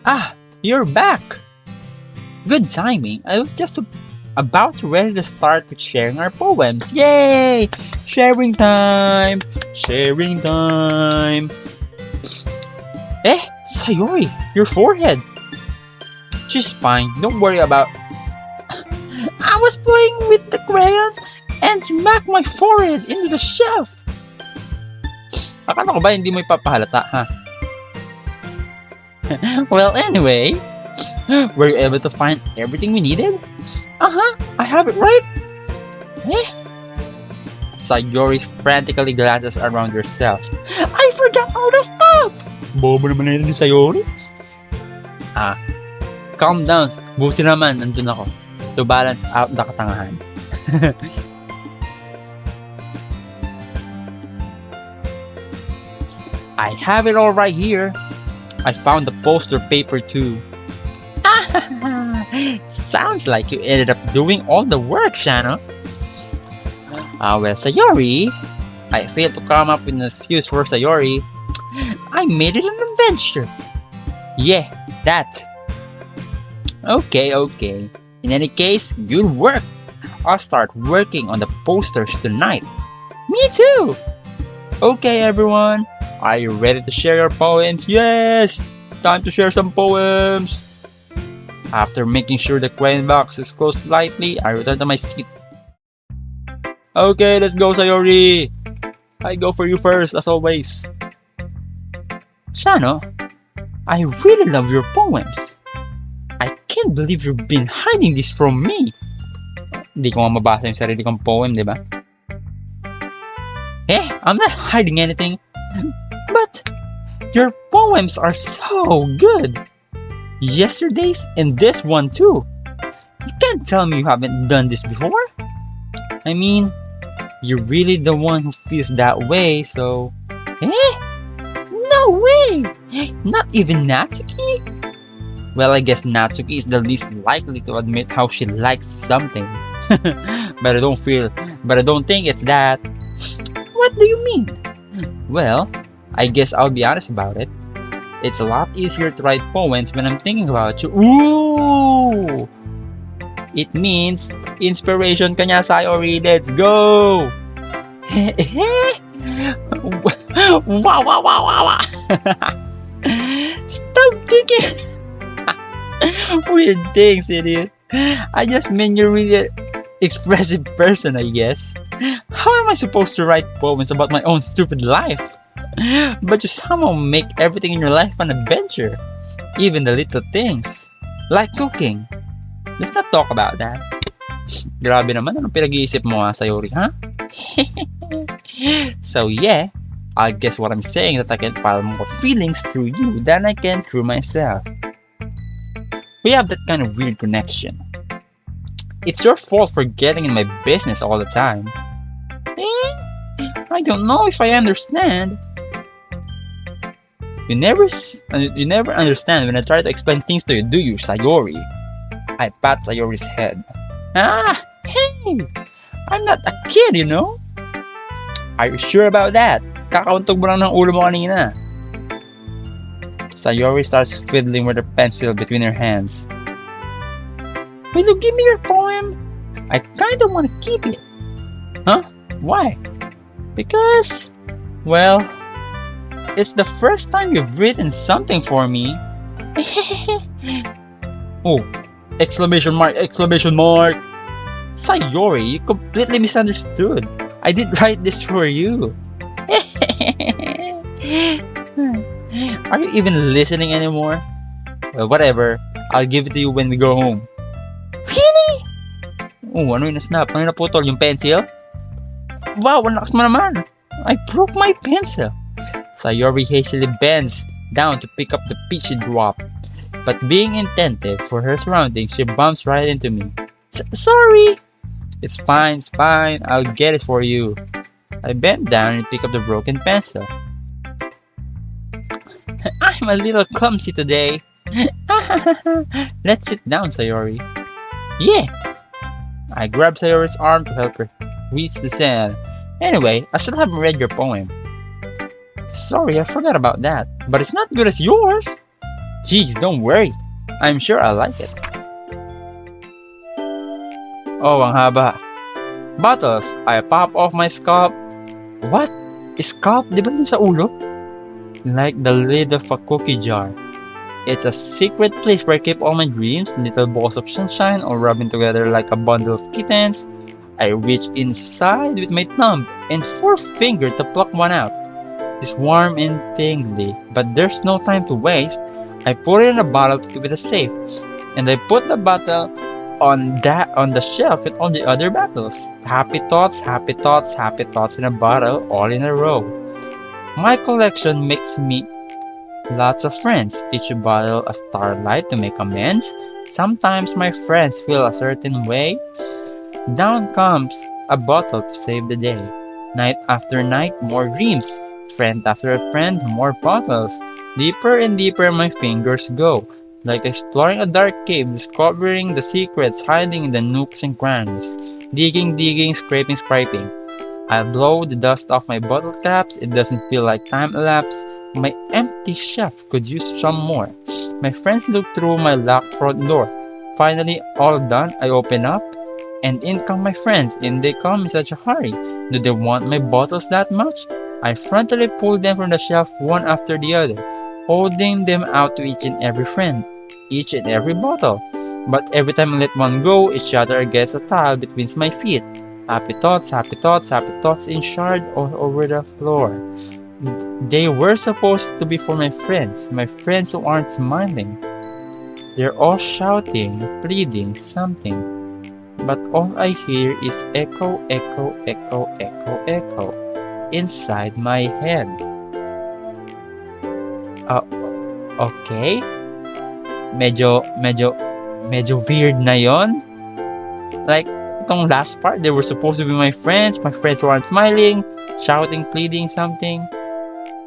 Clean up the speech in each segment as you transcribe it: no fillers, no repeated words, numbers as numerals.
Ah, you're back! Good timing. I was just about ready to start with sharing our poems. Yay! Sharing time! Sharing time! Eh, Sayori, your forehead. She's fine. Don't worry about. I was playing with the crayons and smacked my forehead into the shelf. Akala ko ba hindi mo ipapahalata, ha? Well, anyway, were you able to find everything we needed? Uh-huh, I have it right. Eh? Sayori frantically glances around herself. I forgot all the stuff! Bobo naman na yun ni Sayori. Ah, calm down. Buti naman, nandun ako. To balance out the katangahan. I have it all right here. I found the poster paper too. Sounds like you ended up doing all the work, Shano. Well, Sayori, I failed to come up with an excuse for Sayori. I made it an adventure. Yeah, that. Okay. In any case, good work. I'll start working on the posters tonight. Me too. Okay, everyone. Are you ready to share your poems? Yes! Time to share some poems! After making sure the crayon box is closed lightly, I return to my seat. Okay, let's go, Sayori! I go for you first, as always. Shano, I really love your poems. I can't believe you've been hiding this from me. Hindi ko nga mabasa yung sarili kong poem, di ba? I'm not hiding anything. But your poems are so good. Yesterday's and this one too. You can't tell me you haven't done this before. I mean, you're really the one who feels that way, so... No way! Not even Natsuki? Well, I guess Natsuki is the least likely to admit how she likes something. but I don't think it's that. What do you mean? Well, I guess I'll be honest about it. It's a lot easier to write poems when I'm thinking about you. Ooh! It means inspiration kanya, Sayori. Let's go! wow. Stop thinking weird things, idiot. I just mean you're really an expressive person, I guess. How am I supposed to write poems about my own stupid life? But you somehow make everything in your life an adventure. Even the little things. Like cooking. Let's not talk about that. Grabe naman, anong pinag-iisip mo nga, Sayori, ha? So yeah, I guess what I'm saying that I can file more feelings through you than I can through myself. We have that kind of weird connection. It's your fault for getting in my business all the time. I don't know if I understand. You never understand when I try to explain things to you, do you, Sayori? I pat Sayori's head. Hey! I'm not a kid, you know? Are you sure about that? Kakauntog mo lang ng ulo mo kanina. Sayori starts fiddling with her pencil between her hands. Will you give me your poem? I kinda wanna keep it. Huh? Why? Because, well, it's the first time you've written something for me. Oh, exclamation mark! Sayori, you completely misunderstood. I did write this for you. Are you even listening anymore? Well, whatever. I'll give it to you when we go home. Really? Oh, ano yung nasnap? Ano yung naputol? Yung pencil? Wow, ang lakas mo naman. I broke my pencil. Sayori hastily bends down to pick up the piece she dropped. But being attentive for her surroundings, she bumps right into me. Sorry! It's fine. I'll get it for you. I bend down and pick up the broken pencil. I'm a little clumsy today. Let's sit down, Sayori. Yeah! I grab Sayori's arm to help her reach the sand. Anyway, I still haven't read your poem. Sorry, I forgot about that. But it's not good as yours. Jeez, don't worry. I'm sure I like it. Oh, ang haba. Bottles, I pop off my scalp. What? Scalp? Di ba yun sa ulo? Like the lid of a cookie jar. It's a secret place where I keep all my dreams, little balls of sunshine, all rubbing together like a bundle of kittens. I reach inside with my thumb and forefinger to pluck one out. It's warm and tingly, but there's no time to waste. I put it in a bottle to keep it safe, and I put the bottle on the shelf with all the other bottles. Happy thoughts, happy thoughts, happy thoughts in a bottle, all in a row. My collection makes me lots of friends. Each bottle a starlight to make amends. Sometimes my friends feel a certain way. Down comes a bottle to save the day. Night after night, more dreams. Friend after friend, more bottles. Deeper and deeper my fingers go, like exploring a dark cave, discovering the secrets hiding in the nooks and crannies. Digging, digging, scraping, scraping. I blow the dust off my bottle caps. It doesn't feel like time elapsed. My empty shelf could use some more. My friends look through my locked front door. Finally, all done, I open up, and in come my friends, and they come in such a hurry. Do they want my bottles that much? I frontally pull them from the shelf one after the other, holding them out to each and every friend, each and every bottle. But every time I let one go, it shatters against a tile between my feet. Happy thoughts, happy thoughts, happy thoughts in shard all over the floor. They were supposed to be for my friends who aren't smiling. They're all shouting, pleading something. But all I hear is echo, echo, echo, echo, echo inside my head. Uh, okay. Medyo weird na yon. Like, itong last part, they were supposed to be my friends who aren't smiling, shouting, pleading something.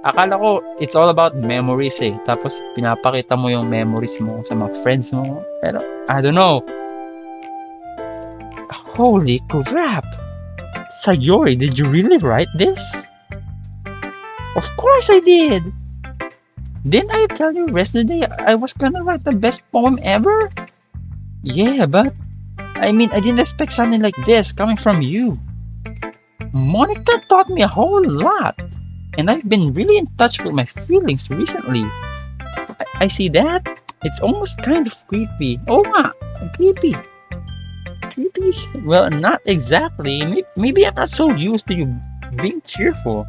Akala ko, it's all about memories eh. Tapos, pinapakita mo yung memories mo sa mga friends mo. Pero, I don't know. Holy crap! Sayori, did you really write this? Of course I did! Didn't I tell you yesterday I was gonna write the best poem ever? Yeah, but I mean, I didn't expect something like this coming from you. Monika taught me a whole lot, and I've been really in touch with my feelings recently. I see that. It's almost kind of creepy. Oh, creepy. Creepy? Well, not exactly. Maybe I'm not so used to you being cheerful.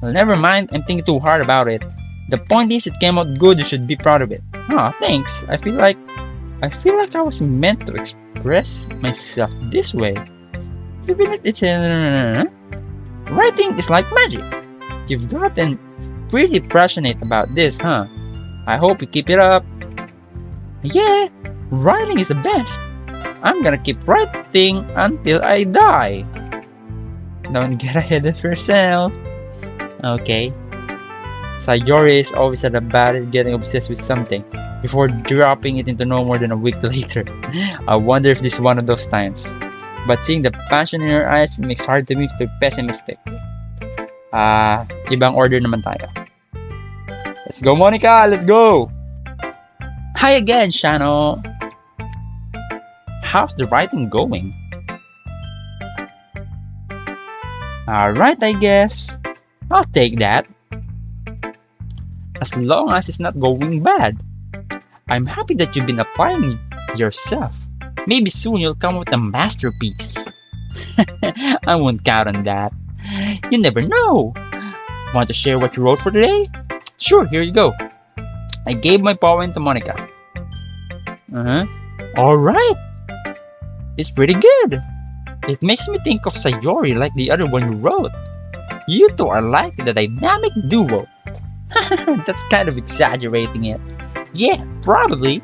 Well, never mind. I'm thinking too hard about it. The point is, it came out good. You should be proud of it. Thanks. I feel like I was meant to express myself this way. Even if it's writing is like magic. You've gotten pretty passionate about this, huh? I hope you keep it up. Yeah, writing is the best. I'm gonna keep writing until I die. Don't get ahead of yourself. Okay. Sayori is always at a bad at getting obsessed with something before dropping it into no more than a week later. I wonder if this is one of those times. But seeing the passion in her eyes makes it hard to be too pessimistic. Ibang order naman tayo. Let's go, Monika! Let's go! Hi again, Shano! How's the writing going? Alright, I guess. I'll take that. As long as it's not going bad. I'm happy that you've been applying yourself. Maybe soon you'll come with a masterpiece. I won't count on that. You never know. Want to share what you wrote for today? Sure, here you go. I gave my poem to Monika. Alright. It's pretty good. It makes me think of Sayori like the other one you wrote. You two are like the dynamic duo. That's kind of exaggerating it. Yeah, probably.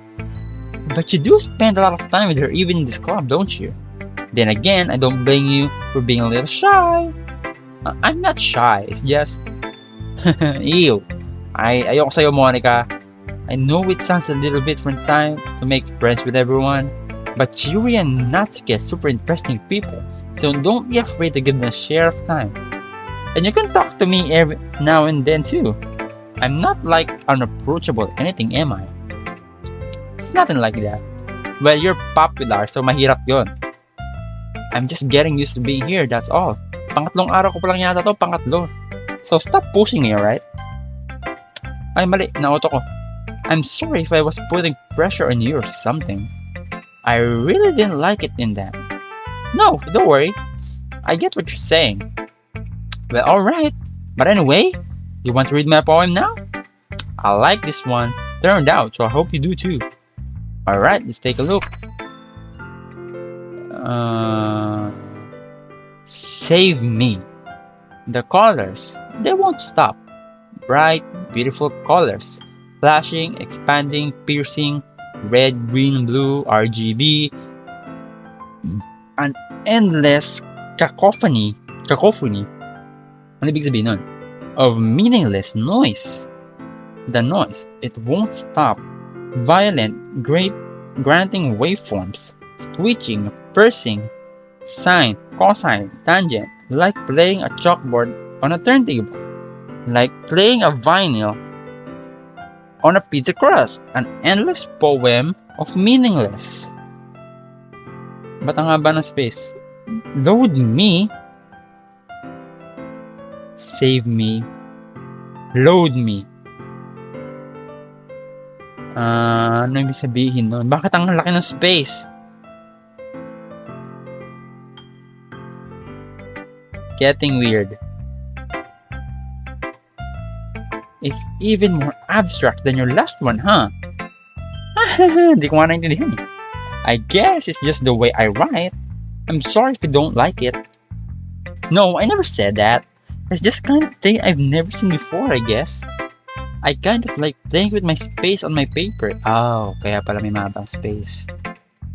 But you do spend a lot of time with her even in this club, don't you? Then again, I don't blame you for being a little shy. I'm not shy, it's just... Ew. Ayoko sa'yo, Monika. I know it sounds a little bit from time to make friends with everyone, but Yuri and Natsuki are super interesting people, so don't be afraid to give them a share of time. And you can talk to me every now and then too. I'm not like unapproachable anything, am I? It's nothing like that. Well, you're popular, so mahirap yon. I'm just getting used to being here, that's all. Pangatlong araw ko pa lang yata to, pangatlo. So stop pushing me, alright? Ay, mali, nauto ko. I'm sorry if I was putting pressure on you or something. I really didn't like it in that. No, don't worry. I get what you're saying. Well, alright. But anyway, you want to read my poem now? I like this one. Turned out, so I hope you do too. Alright, let's take a look. Save me. The colors, they won't stop. Bright, beautiful colors. Flashing, expanding, piercing. Red, green, blue, RGB. An endless cacophony. Ano ibig sabihin nun? Of meaningless noise. The noise, it won't stop. Violent, granting waveforms. Switching, pursing, sine, cosine, tangent, like playing a chalkboard on a turntable, like playing a vinyl on a pizza crust, an endless poem of meaningless. Ba't ang haba ng space? Load me. Save me. Load me. Ano ibig sabihin nun? Bakit ang laki ng space? Getting weird. It's even more abstract than your last one, huh? Hindi ko nga naintindihan eh. I guess it's just the way I write. I'm sorry if you don't like it. No, I never said that. It's just kind of thing I've never seen before, I guess. I kind of like playing with my space on my paper. Oh, kaya pala may mahabang space.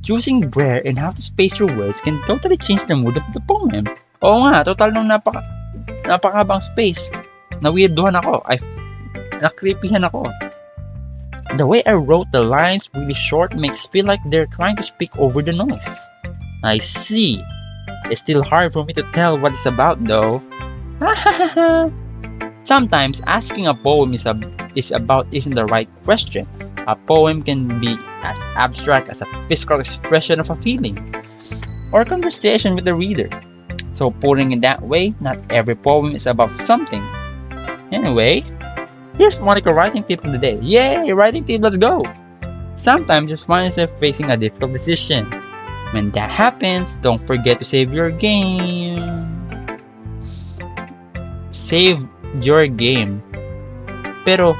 Choosing where and how to space your words can totally change the mood of the poem. Oo nga, total nung napakahabang space. Na-weirdohan ako. Na-creepyhan ako. The way I wrote the lines really short makes it feel like they're trying to speak over the noise. I see. It's still hard for me to tell what it's about though. Sometimes asking a poem isn't the right question. A poem can be as abstract as a physical expression of a feeling or a conversation with the reader. So putting it that way, not every poem is about something. Anyway, here's Monika writing tip of the day. Yay! Writing tip, let's go! Sometimes you find yourself facing a difficult decision. When that happens, don't forget to save your game. Save your game. Pero,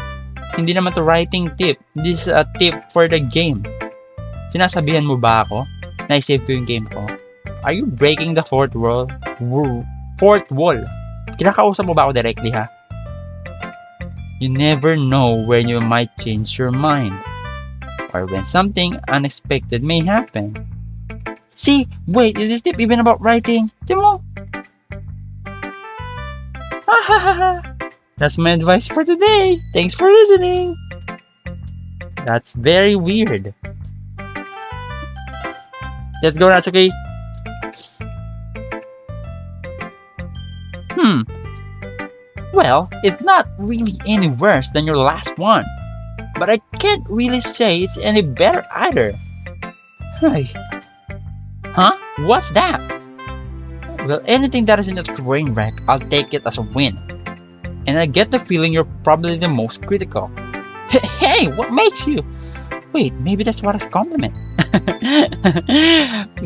hindi naman to writing tip. This is a tip for the game. Sinasabihan mo ba ako na i-save ko yung game ko? Are you breaking the fourth wall? Kinakausap mo ba ako directly ha? You never know when you might change your mind. Or when something unexpected may happen. See, wait, is this tip even about writing? Timo? That's my advice for today. Thanks for listening. That's very weird. Let's go, Natsuki. Well, it's not really any worse than your last one. But I can't really say it's any better either. Hey. Huh? What's that? Well, anything that isn't a train wreck, I'll take it as a win. And I get the feeling you're probably the most critical. Hey, what makes you? Wait, maybe that's what a compliment.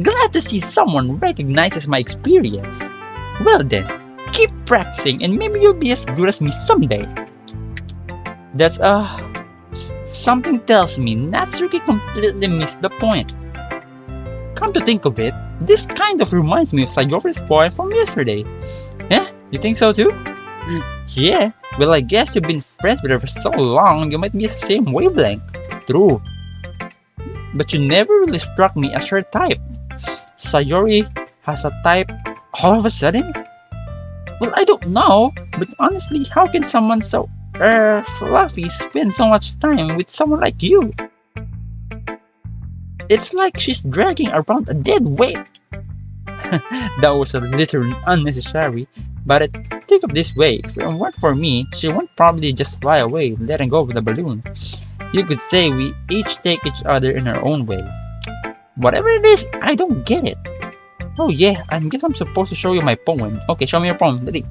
Glad to see someone recognizes my experience. Well then, keep practicing and maybe you'll be as good as me someday. That's something tells me Natsuki completely missed the point. Come to think of it, this kind of reminds me of Sayori's poem from yesterday. Eh? You think so too? Yeah, well I guess you've been friends with her for so long, you might be the same wavelength. True. But you never really struck me as her type. Sayori has a type all of a sudden? Well, I don't know, but honestly, how can someone so fluffy spend so much time with someone like you? It's like she's dragging around a dead weight. That was a little unnecessary. But think of this way, if it weren't for me, she won't probably just fly away, letting go of the balloon. You could say we each take each other in our own way. Whatever it is, I don't get it. Oh yeah, I guess I'm supposed to show you my poem. Okay, show me your poem, dali.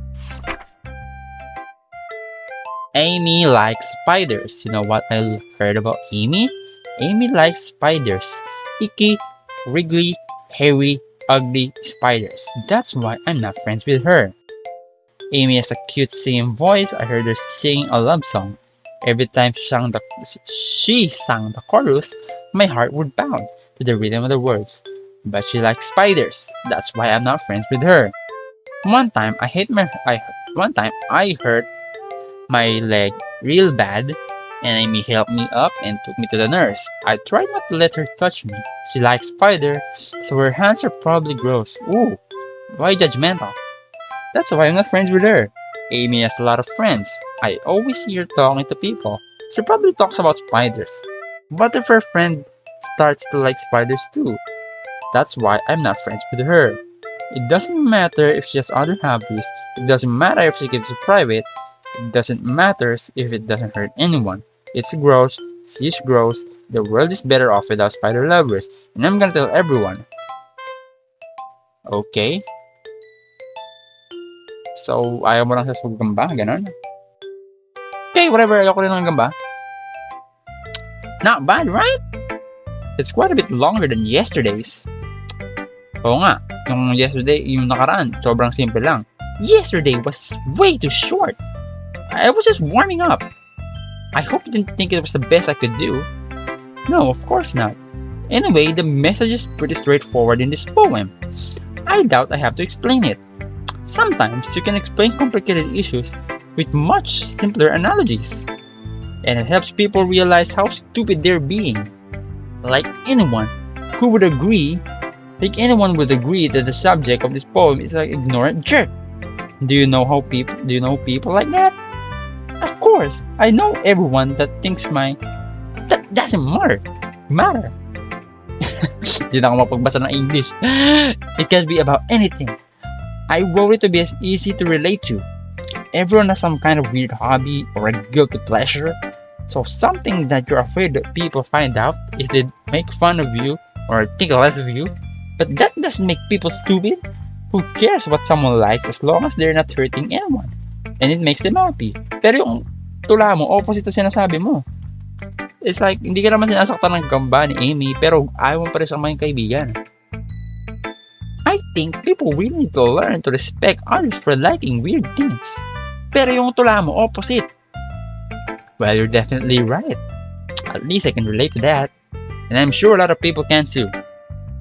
Amy likes spiders. You know what I heard about Amy? Amy likes spiders. Icky, wriggly, hairy, ugly spiders. That's why I'm not friends with her. Amy has a cute singing voice. I heard her sing a love song. Every time she sang the chorus, my heart would pound to the rhythm of the words. But she likes spiders. That's why I'm not friends with her. One time I hurt my leg real bad, and Amy helped me up and took me to the nurse. I tried not to let her touch me. She likes spider, so her hands are probably gross. Ooh, why judgmental? That's why I'm not friends with her. Amy has a lot of friends. I always see her talking to people. She probably talks about spiders. What if her friend starts to like spiders too? That's why I'm not friends with her. It doesn't matter if she has other hobbies. It doesn't matter if she keeps it private. It doesn't matter if it doesn't hurt anyone. It's gross. She's gross. The world is better off without spider lovers. And I'm gonna tell everyone. Okay? So, ayaw mo lang sa gamba, ganon? Okay, whatever, ayoko rin ng gamba. Not bad, right? It's quite a bit longer than yesterday's. Oo nga, yung yesterday, yung nakaraan, sobrang simple lang. Yesterday was way too short. I was just warming up. I hope you didn't think it was the best I could do. No, of course not. Anyway, the message is pretty straightforward in this poem. I doubt I have to explain it. Sometimes you can explain complicated issues with much simpler analogies. And it helps people realize how stupid they're being. Like anyone would agree that the subject of this poem is an ignorant jerk. Do you know people like that? Of course, I know everyone that thinks that doesn't matter. Hindi na ako mapagbasa ng English. It can be about anything. I wrote it to be as easy to relate to. Everyone has some kind of weird hobby or a guilty pleasure. So something that you're afraid that people find out if they make fun of you or think less of you. But that doesn't make people stupid. Who cares what someone likes as long as they're not hurting anyone? And it makes them happy. Pero yung tula mo, opposite na sinasabi mo. It's like, hindi ka naman sinasaktan ng gamba ni Amy, pero ayaw mo pa rin siyang maging kaibigan. I think people really need to learn to respect others for liking weird things. Pero yung tula mo, opposite. Well, you're definitely right. At least I can relate to that. And I'm sure a lot of people can too.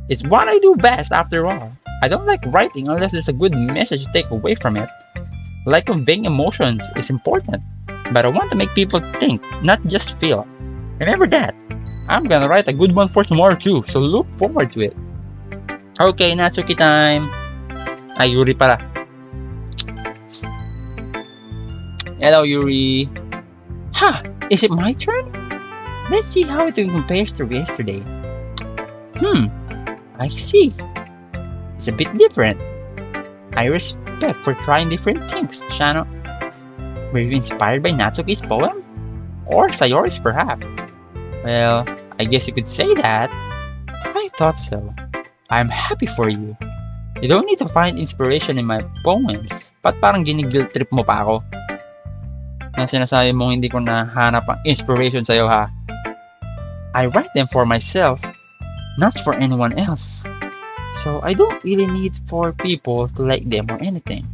It's what I do best after all. I don't like writing unless there's a good message to take away from it. Like conveying emotions is important, but I want to make people think, not just feel. Remember that. I'm gonna write a good one for tomorrow too, so look forward to it. Okay, Natsuki time. Ay, Yuri pala. Hello, Yuri. Ha! Is it my turn? Let's see how it compares to yesterday. I see. It's a bit different. I respect for trying different things, Shano. Were you inspired by Natsuki's poem? Or Sayori's, perhaps? Well, I guess you could say that. I thought so. I'm happy for you. You don't need to find inspiration in my poems. Ba't parang gini-guilt trip mo pa ako? Na sinasabi mong hindi ko nahanap ang inspiration sa'yo, ha? I write them for myself, not for anyone else. So I don't really need for people to like them or anything.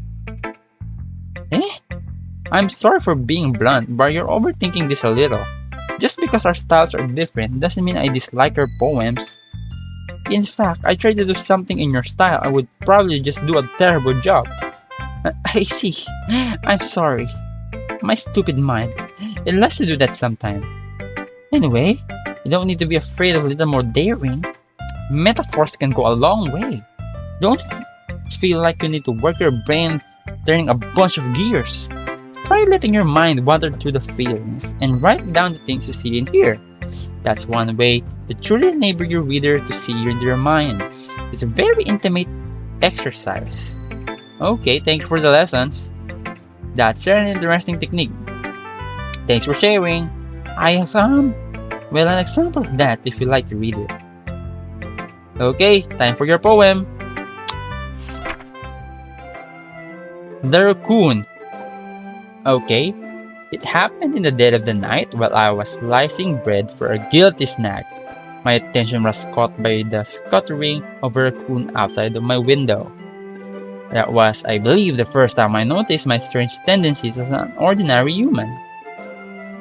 I'm sorry for being blunt, but you're overthinking this a little. Just because our styles are different doesn't mean I dislike your poems. In fact, I try to do something in your style, I would probably just do a terrible job. I see. I'm sorry. My stupid mind. It likes to do that sometimes. Anyway, you don't need to be afraid of a little more daring. Metaphors can go a long way. Don't feel like you need to work your brain turning a bunch of gears. Try letting your mind wander through the feelings and write down the things you see and hear. That's one way to truly enable your reader to see into your mind. It's a very intimate exercise. Okay, thank you for the lessons. That's an interesting technique. Thanks for sharing. I have well, an example of that if you like to read it. Okay, time for your poem. The Raccoon. Okay, it happened in the dead of the night while I was slicing bread for a guilty snack. My attention was caught by the scuttering of a raccoon outside of my window. That was, I believe, the first time I noticed my strange tendencies as an ordinary human.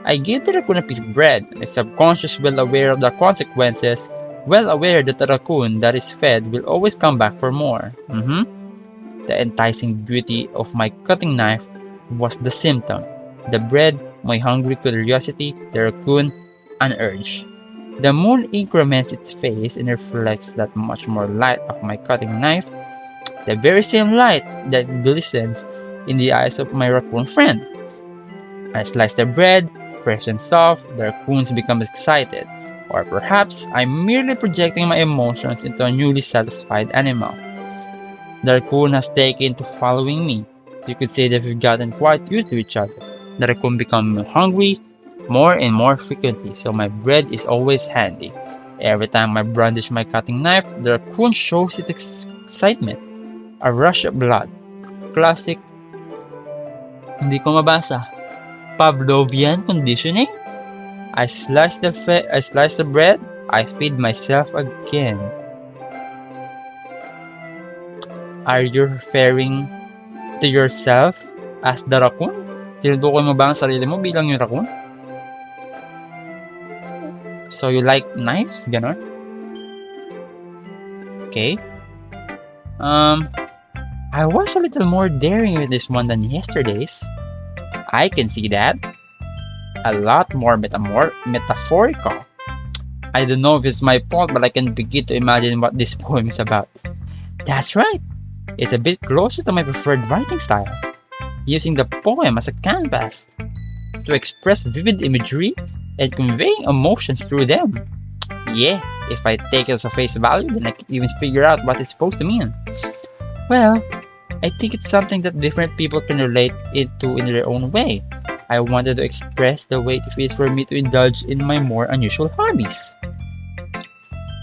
I gave the raccoon a piece of bread, my subconscious well aware of the consequences, well aware that the raccoon that is fed will always come back for more. The enticing beauty of my cutting knife was the symptom. The bread, my hungry curiosity, the raccoon, an urge. The moon increments its face and reflects that much more light of my cutting knife, the very same light that glistens in the eyes of my raccoon friend. I slice the bread, fresh and soft, the raccoons become excited. Or perhaps I'm merely projecting my emotions into a newly satisfied animal. The raccoon has taken to following me. You could say that we've gotten quite used to each other. The raccoon becomes hungry more and more frequently, so my bread is always handy. Every time I brandish my cutting knife, the raccoon shows its excitement. A rush of blood. Classic, hindi ko mabasa. Pavlovian conditioning? I slice the bread, I feed myself again. Are you referring to yourself as the raccoon? Tinutukoy mo ba ang sarili mo bilang yung raccoon? So you like knives? Ganon? Okay. I was a little more daring with this one than yesterday's. I can see that. A lot more metaphorical. I don't know if it's my fault, but I can begin to imagine what this poem is about. That's right. It's a bit closer to my preferred writing style, using the poem as a canvas to express vivid imagery and conveying emotions through them. Yeah, if I take it as a face value, then I can even figure out what it's supposed to mean. Well, I think it's something that different people can relate into in their own way. I wanted to express the way it feels for me to indulge in my more unusual hobbies.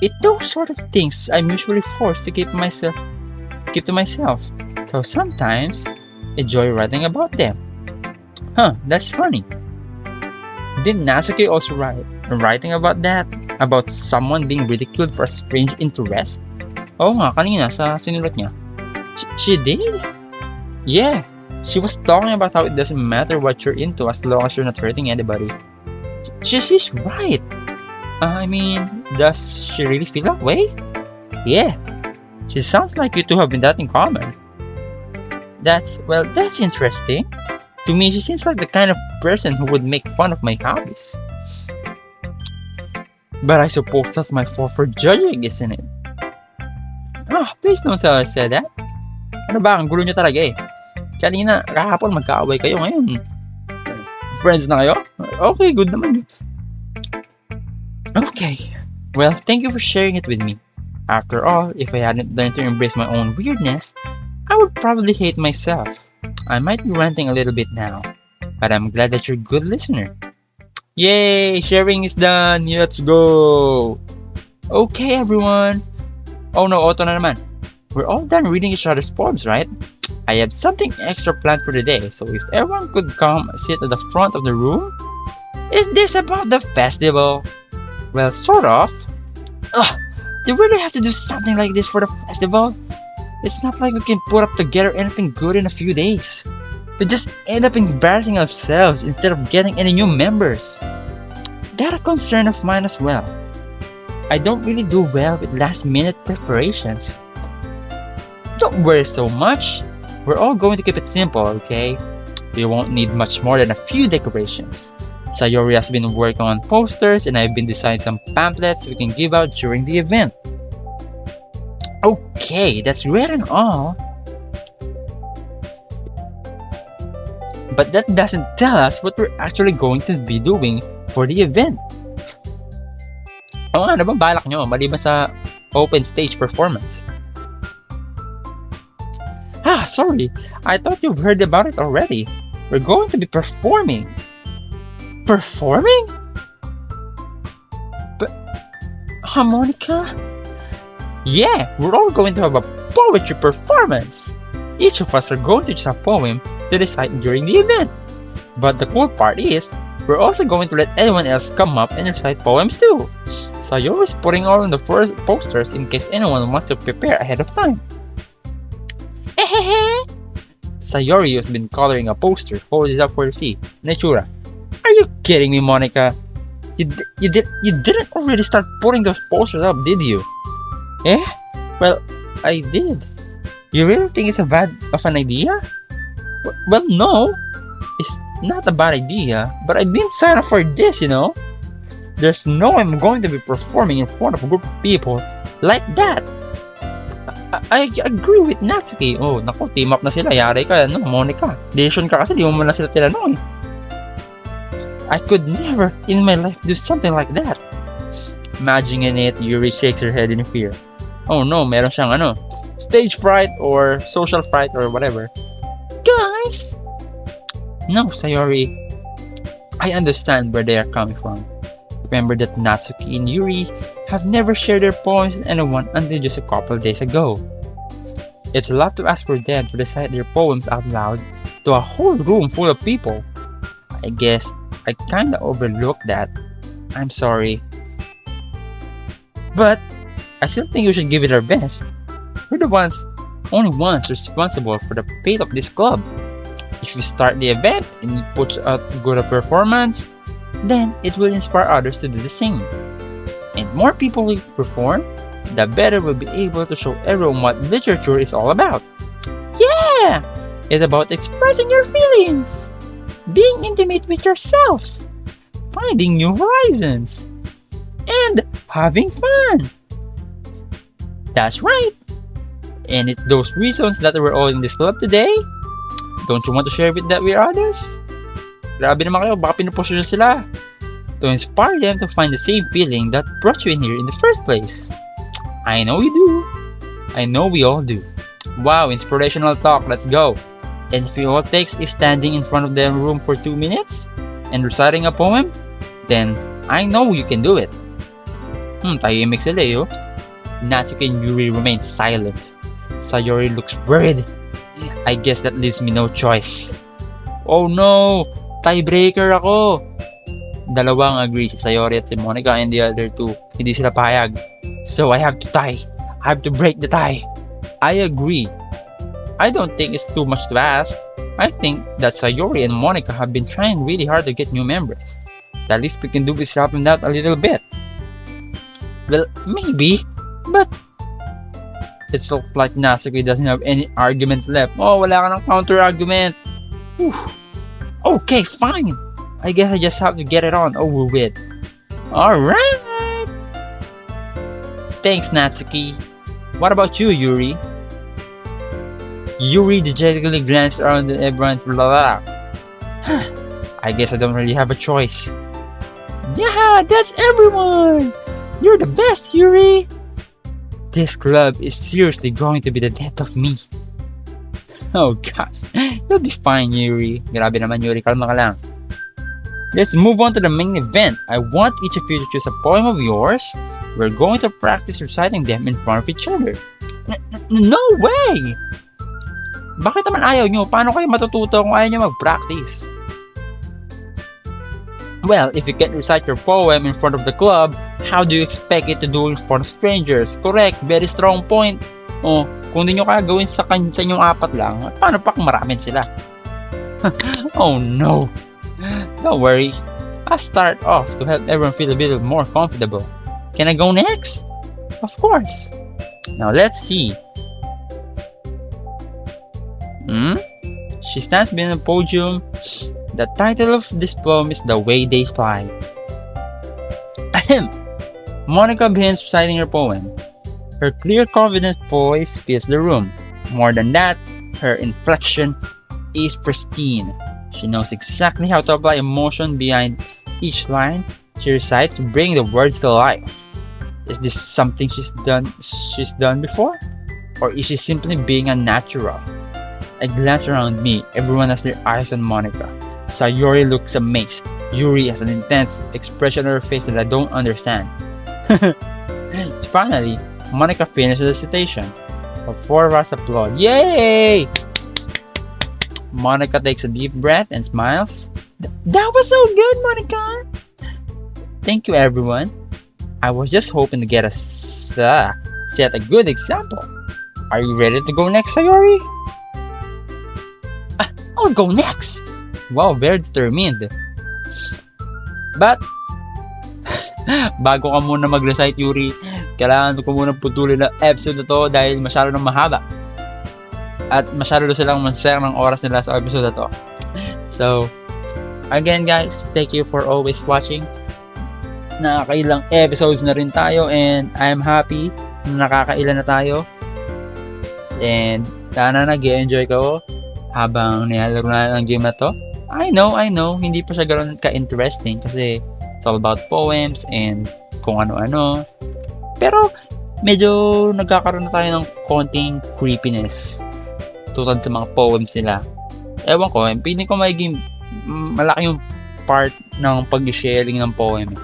It's those sort of things I'm usually forced to keep to myself. So sometimes enjoy writing about them. Huh, that's funny. Didn't Nasuke also writing about that? About someone being ridiculed for a strange interest? Oo nga, kanina sa sinulat niya. She did? Yeah, she was talking about how it doesn't matter what you're into as long as you're not hurting anybody. She's right. I mean, does she really feel that way? Yeah, she sounds like you two have that in common. That's interesting. To me, she seems like the kind of person who would make fun of my hobbies. But I suppose that's my fault for judging, isn't it? Ah, please don't tell us that. Ano ba, ang gulo nyo talaga eh. Kanina, kahapon magkaaway kayo ngayon. Friends na kayo? Okay, good naman. Okay, well, thank you for sharing it with me. After all, if I hadn't learned to embrace my own weirdness, I would probably hate myself. I might be ranting a little bit now, but I'm glad that you're a good listener. Yay! Sharing is done! Let's go! Okay, everyone! Oh no, auto na naman. We're all done reading each other's poems, right? I have something extra planned for the day, so if everyone could come sit at the front of the room. Is this about the festival? Well, sort of. Ugh, do we really have to do something like this for the festival? It's not like we can put up together anything good in a few days. We just end up embarrassing ourselves instead of getting any new members. That's a concern of mine as well. I don't really do well with last minute preparations. Don't worry so much. We're all going to keep it simple, okay? We won't need much more than a few decorations. Sayori has been working on posters and I've been designing some pamphlets we can give out during the event. Okay, that's great and all. But that doesn't tell us what we're actually going to be doing for the event. Ano ba balak nyo maliban sa open stage performance? Sorry, I thought you've heard about it already. We're going to be performing. Performing? But, Monica? Yeah, we're all going to have a poetry performance. Each of us are going to choose a poem to recite during the event. But the cool part is, we're also going to let anyone else come up and recite poems too. So you're just putting all on the first posters in case anyone wants to prepare ahead of time. Sayori has been coloring a poster. Hold it up for you to see. Natura. Are you kidding me, Monica? You didn't already start putting those posters up, did you? Eh? Well, I did. You really think it's a bad of an idea? Well, no. It's not a bad idea, but I didn't sign up for this, you know? There's no way I'm going to be performing in front of a group of people like that. I agree with Natsuki. Oh, naku, team up na sila. Yari ka, no, Monica. Decision ka kasi, di mo na sila tinanong eh. I could never in my life do something like that. Imagining it, Yuri shakes her head in fear. Oh no, meron siyang stage fright or social fright or whatever. Guys! No, Sayori. I understand where they are coming from. Remember that Natsuki and Yuri have never shared their poems with anyone until just a couple of days ago. It's a lot to ask for them to recite their poems out loud to a whole room full of people. I guess I kinda overlooked that. I'm sorry. But I still think we should give it our best. We're the only ones responsible for the fate of this club. If we start the event and we put out good a performance, then it will inspire others to do the same. And more people will perform, the better we'll be able to show everyone what literature is all about. Yeah! It's about expressing your feelings, being intimate with yourself, finding new horizons, and having fun. That's right. And it's those reasons that we're all in this club today. Don't you want to share with others? Grabe naman kayo, baka pinupush nyo sila. To inspire them to find the same feeling that brought you in here in the first place. I know you do. I know we all do. Wow, inspirational talk, let's go. And if it all takes is standing in front of the room for 2 minutes and reciting a poem, then I know you can do it. Tahimik sila eh, oh. Natsuki and Yuri remain silent. Sayori looks worried. I guess that leaves me no choice. Oh no! Tiebreaker ako! Dalawang agree, si Sayori at si Monika, and the other two, hindi sila payag. So I have to tie. I have to break the tie. I agree. I don't think it's too much to ask. I think that Sayori and Monika have been trying really hard to get new members. The least we can do is help them out a little bit. Well, maybe, but it looks like Natsuki doesn't have any arguments left. Oh, wala ka ng counter-argument. Okay, fine. I guess I just have to get it on over with. Alright! Thanks, Natsuki. What about you, Yuri? Yuri dejectedly glanced around at everyone's blah blah. I guess I don't really have a choice. Yeah, that's everyone! You're the best, Yuri! This club is seriously going to be the death of me. Oh gosh, you'll be fine, Yuri. Grabe naman, Yuri, kalma ka lang. Let's move on to the main event. I want each of you to choose a poem of yours. We're going to practice reciting them in front of each other. No way! Bakit naman ayaw nyo? Paano kayo matututo kung ayaw nyo mag-practice? Well, if you can't recite your poem in front of the club, how do you expect it to do in front of strangers? Correct, very strong point. Oh, kung di nyo kaya gawin sa inyong apat lang, paano pa kung marami sila? Oh no! Don't worry, I'll start off to help everyone feel a bit more comfortable. Can I go next? Of course. Now let's see. She stands behind the podium. The title of this poem is The Way They Fly. Ahem. Monika begins reciting her poem. Her clear, confident voice fills the room. More than that, her inflection is pristine. She knows exactly how to apply emotion behind each line she recites, bringing the words to life. Is this something she's done before? Or is she simply being a natural? I glance around me. Everyone has their eyes on Monica. Sayori looks amazed. Yuri has an intense expression on her face that I don't understand. Finally, Monica finishes the citation. The four of us applaud. Yay! Monica takes a deep breath and smiles. That was so good, Monica! Thank you, everyone. I was just hoping to get set a good example. Are you ready to go next, Sayori? I'll go next! Wow, very determined. But, bago ka muna mag-recite, Yuri, kailangan ko muna putulin ang episode na to dahil masyado nang mahaba. At masyado silang masayang ng oras nila sa episode na to. So, again guys, thank you for always watching. Nakakailang episodes na rin tayo and I'm happy na nakakailan na tayo. And sana nag-enjoy ko habang nilalaro na ang game na to. I know, hindi pa siya ganoon ka-interesting kasi it's all about poems and kung ano-ano. Pero medyo nagkakaroon na tayo ng konting creepiness tulad sa mga poems nila. Ewan ko, piling ko magiging malaki yung part ng pag-sharing ng poem.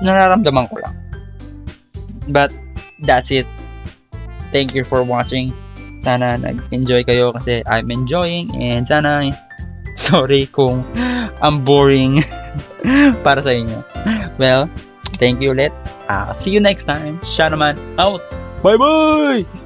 Nararamdaman ko lang. But that's it. Thank you for watching. Sana nag-enjoy kayo kasi I'm enjoying and sana sorry kung I'm boring para sa inyo. Well, thank you ulit. See you next time. Siya naman out. Bye bye!